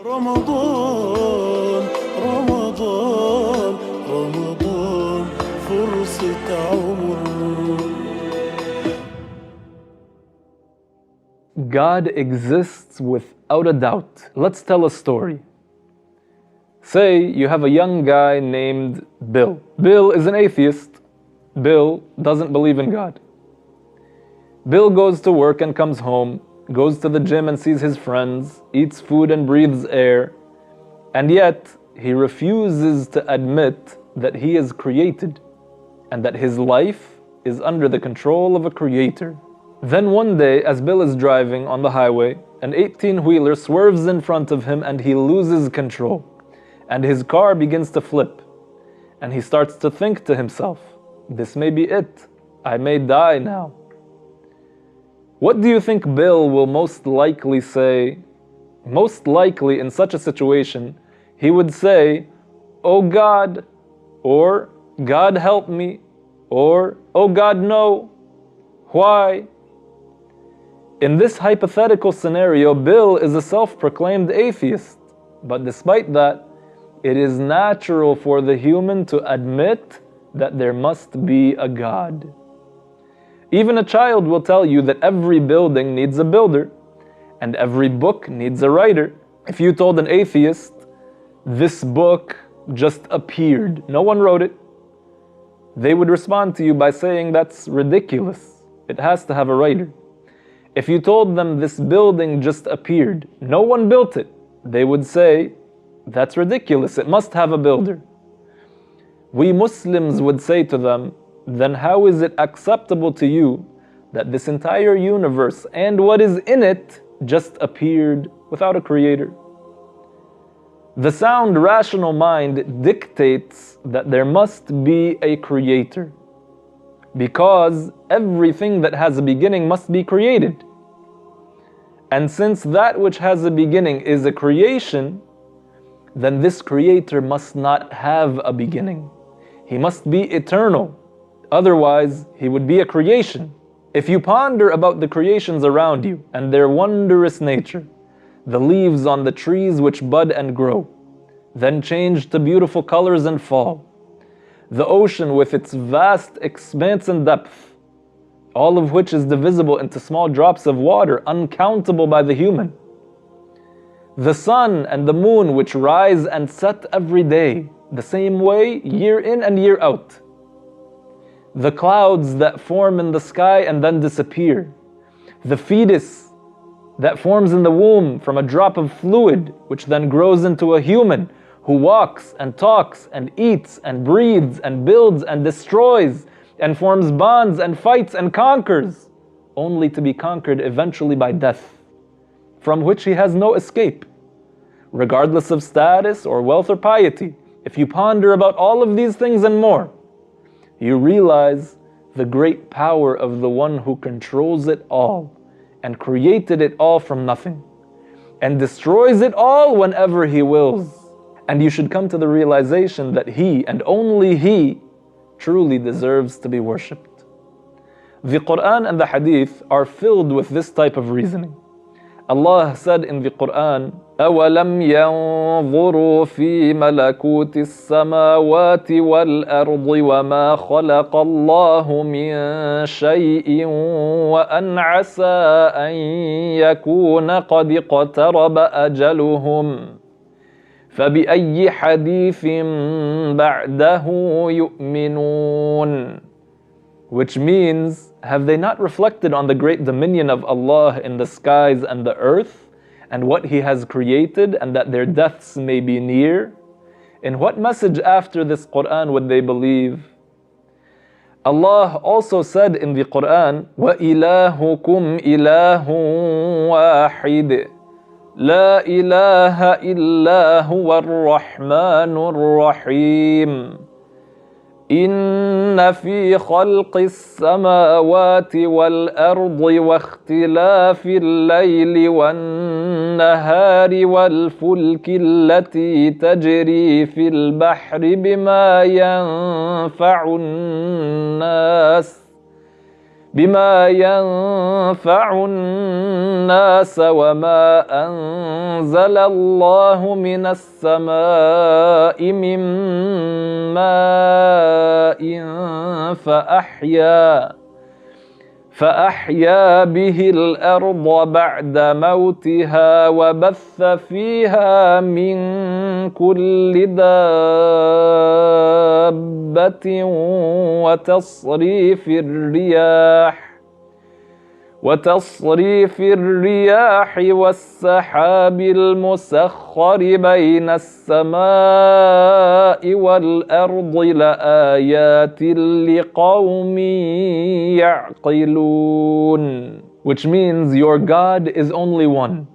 رمضان رمضان رمضان فرصة عمر. God exists without a doubt. Let's tell a story. Say you have a young guy named Bill. Bill is an atheist. Bill doesn't believe in God. Bill goes to work and comes home, goes to the gym and sees his friends, eats food and breathes air, and yet he refuses to admit that he is created and that his life is under the control of a creator. Then one day, as Bill is driving on the highway, an 18-wheeler swerves in front of him and he loses control, and his car begins to flip, and he starts to think to himself, this may be it, I may die now. What do you think Bill will most likely say? Most likely in such a situation, he would say, "Oh God," or "God help me," or "Oh God, no. Why?" In this hypothetical scenario, Bill is a self-proclaimed atheist, but despite that, it is natural for the human to admit that there must be a God. Even a child will tell you that every building needs a builder, and every book needs a writer. If you told an atheist, this book just appeared, no one wrote it, they would respond to you by saying that's ridiculous. It has to have a writer. If you told them this building just appeared, no one built it, they would say, that's ridiculous, it must have a builder. We Muslims would say to them, then how is it acceptable to you that this entire universe and what is in it just appeared without a creator? The sound rational mind dictates that there must be a creator, because everything that has a beginning must be created. And since that which has a beginning is a creation, then this creator must not have a beginning. He must be eternal. Otherwise, he would be a creation. If you ponder about the creations around you and their wondrous nature, the leaves on the trees which bud and grow, then change to beautiful colors and fall, the ocean with its vast expanse and depth, all of which is divisible into small drops of water, uncountable by the human, the sun and the moon which rise and set every day, the same way, year in and year out, the clouds that form in the sky and then disappear, the fetus that forms in the womb from a drop of fluid, which then grows into a human who walks and talks and eats and breathes and builds and destroys and forms bonds and fights and conquers, only to be conquered eventually by death, from which he has no escape, regardless of status or wealth or piety. If you ponder about all of these things and more, you realize the great power of the one who controls it all and created it all from nothing and destroys it all whenever he wills. And you should come to the realization that he and only he truly deserves to be worshipped. The Quran and the Hadith are filled with this type of reasoning. Allah said in the Quran, أَوَلَمْ يَنظُرُوا فِي مَلَكُوتِ السَّمَاوَاتِ وَالْأَرْضِ وَمَا خَلَقَ اللَّهُ مِنْ شَيْءٍ وَأَنْ عَسَىٰ أَنْ يَكُونَ قَدِ اقْتَرَبَ أَجَلُهُمْ فَبِأَيِّ حَدِيثٍ بَعْدَهُ يُؤْمِنُونَ? Which means, have they not reflected on the great dominion of Allah in the skies and the earth, and what He has created, and that their deaths may be near? In what message after this Quran would they believe? Allah also said in the Quran, وَإِلَهُكُمْ إِلَهٌ وَاحِدٌ لَا إِلَهَ إِلَّا هُوَ الرَّحْمَنُ الرَّحِيمُ إِنَّ فِي خَلْقِ السَّمَاوَاتِ وَالْأَرْضِ وَاخْتِلَافِ اللَّيْلِ وَالنَّهَارِ وَالْفُلْكِ الَّتِي تَجْرِي فِي الْبَحْرِ بِمَا يَنفَعُ النَّاسَ بما ينفع الناس وما أنزل الله من السماء من ماء فأحيا به الأرض بعد موتها وبث فيها من كل دابة وتصريف الرياح والسحاب المسخر بين السماء والأرض لآيات لقوم يعقلون. Which means your God is only one.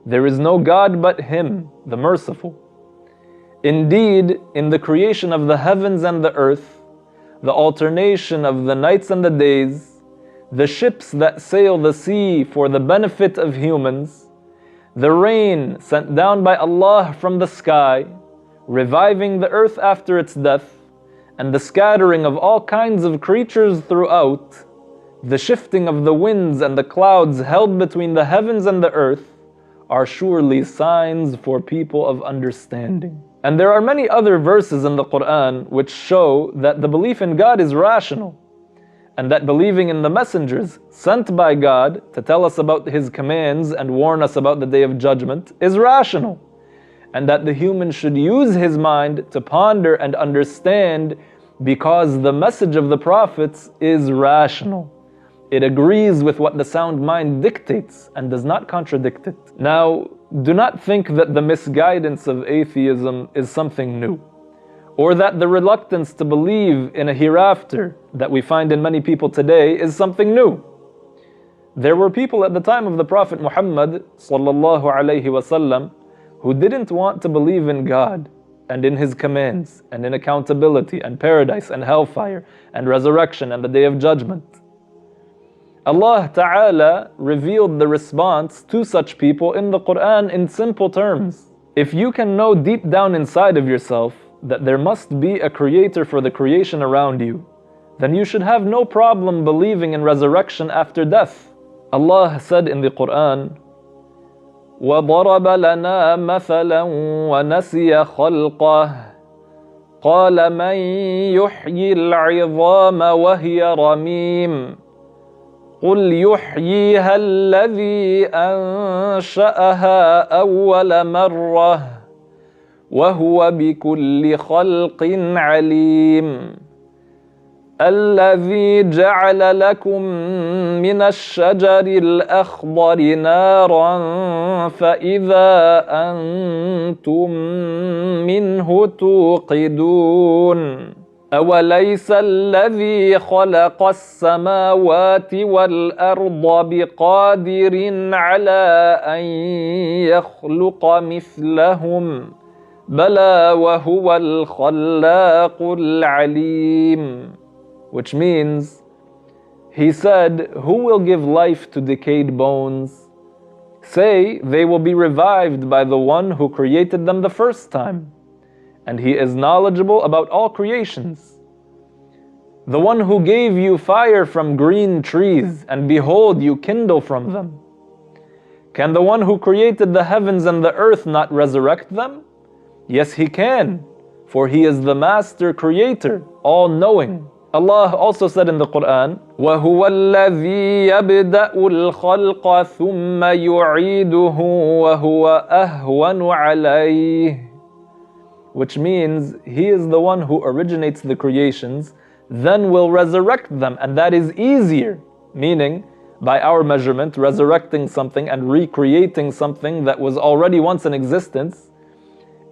There is no God but Him, the Merciful. Indeed, in the creation of the heavens and the earth, the alternation of the nights and the days, the ships that sail the sea for the benefit of humans, the rain sent down by Allah from the sky, reviving the earth after its death, and the scattering of all kinds of creatures throughout, the shifting of the winds and the clouds held between the heavens and the earth, are surely signs for people of understanding. And there are many other verses in the Quran which show that the belief in God is rational, and that believing in the messengers sent by God to tell us about His commands and warn us about the Day of Judgment is rational, and that the human should use his mind to ponder and understand because the message of the prophets is rational. It agrees with what the sound mind dictates and does not contradict it. Now, do not think that the misguidance of atheism is something new, or that the reluctance to believe in a hereafter that we find in many people today is something new. There were people at the time of the Prophet Muhammad sallallahu alaihi wasallam who didn't want to believe in God and in His commands and in accountability and paradise and hellfire and resurrection and the Day of Judgment. Allah Ta'ala revealed the response to such people in the Quran in simple terms. If you can know deep down inside of yourself that there must be a creator for the creation around you, then you should have no problem believing in resurrection after death. Allah said in the Quran, وَضَرَبَ لَنَا مَثَلًا وَنَسِيَ خَلْقَهُ قَالَ مَنْ يُحْيِي الْعِظَامَ وَهِيَ رَمِيمٌ قُلْ يُحْيِيهَا الَّذِي أَنْشَأَهَا أَوَّلَ مَرَّةٍ وهو بكل خلق عليم الذي جعل لكم من الشجر الأخضر نارا فإذا أنتم منه توقدون أوليس الذي خلق السماوات والأرض بقادر على أن يخلق مثلهم بَلَى وَهُوَ الْخَلَّاقُ الْعَلِيمُ. Which means, He said, who will give life to decayed bones? Say, they will be revived by the one who created them the first time, and He is knowledgeable about all creations. The one who gave you fire from green trees, and behold, you kindle from them. Can the one who created the heavens and the earth not resurrect them? Yes, He can, for He is the Master Creator, all-knowing. Allah also said in the Quran, وَهُوَ الَّذِي يَبْدَأُ الْخَلْقَ ثُمَّ يُعِيدُهُ وَهُوَ أَهْوَنُ عَلَيْهِ. Which means, He is the one who originates the creations, then will resurrect them, and that is easier. Meaning, by our measurement, resurrecting something and recreating something that was already once in existence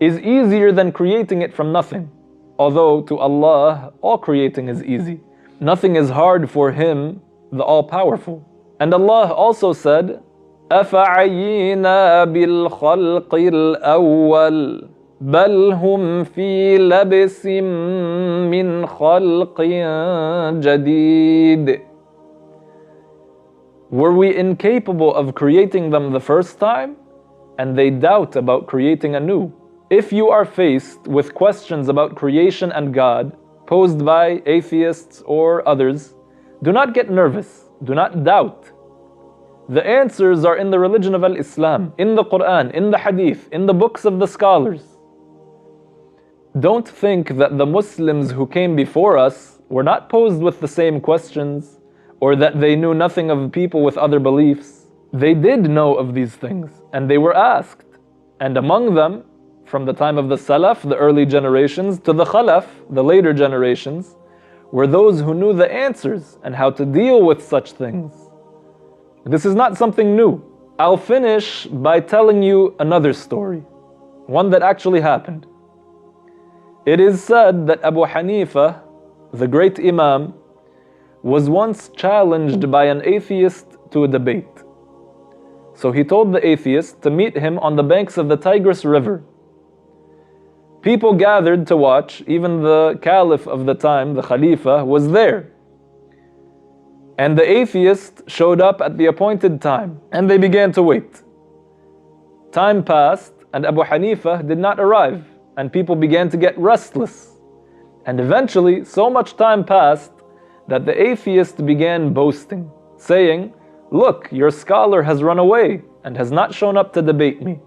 is easier than creating it from nothing. Although to Allah, all creating is easy. Nothing is hard for Him, the All-Powerful. And Allah also said, أَفَعَيِّنَا بِالْخَلْقِ الْأَوَّلِ بَلْ هُمْ فِي لَبْسٍ مِّنْ خَلْقٍ جَدِيدٍ. Were we incapable of creating them the first time? And they doubt about creating anew. If you are faced with questions about creation and God, posed by atheists or others, Do not get nervous. Do not doubt. The answers are in the religion of Islam, in the Quran, in the Hadith, in the books of the scholars. Don't think that the Muslims who came before us were not posed with the same questions, or that they knew nothing of people with other beliefs. They did know of these things, and they were asked. And among them, from the time of the Salaf, the early generations, to the Khalaf, the later generations, were those who knew the answers and how to deal with such things. This is not something new. I'll finish by telling you another story, one that actually happened. It is said that Abu Hanifa, the great Imam, was once challenged by an atheist to a debate. So he told the atheist to meet him on the banks of the Tigris River. People gathered to watch. Even the caliph of the time, the Khalifa, was there. And the atheist showed up at the appointed time, and they began to wait. Time passed, and Abu Hanifa did not arrive, and people began to get restless. And eventually, so much time passed that the atheist began boasting, saying, "Look, your scholar has run away and has not shown up to debate me."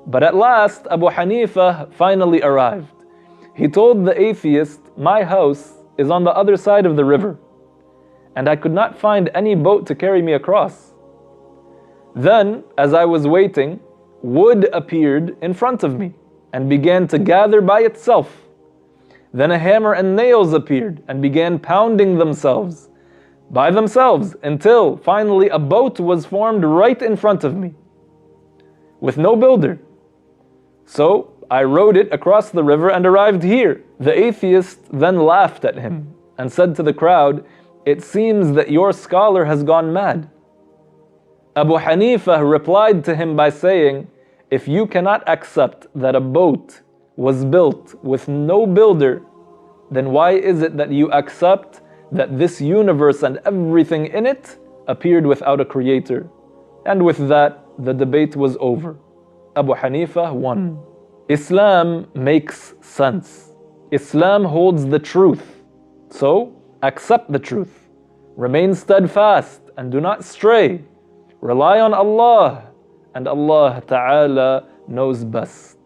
But at last, Abu Hanifa finally arrived. He told the atheist, "My house is on the other side of the river, and I could not find any boat to carry me across." Then, as I was waiting, wood appeared in front of me and began to gather by itself. Then a hammer and nails appeared and began pounding themselves by themselves until finally a boat was formed right in front of me with no builder. So I rowed it across the river and arrived here. The atheist then laughed at him and said to the crowd, "It seems that your scholar has gone mad." Abu Hanifa replied to him by saying, "If you cannot accept that a boat was built with no builder, then why is it that you accept that this universe and everything in it appeared without a creator?" And with that, the debate was over. Abu Hanifa won. Islam makes sense. Islam holds the truth. So, accept the truth. Remain steadfast and do not stray. Rely on Allah, and Allah Ta'ala knows best.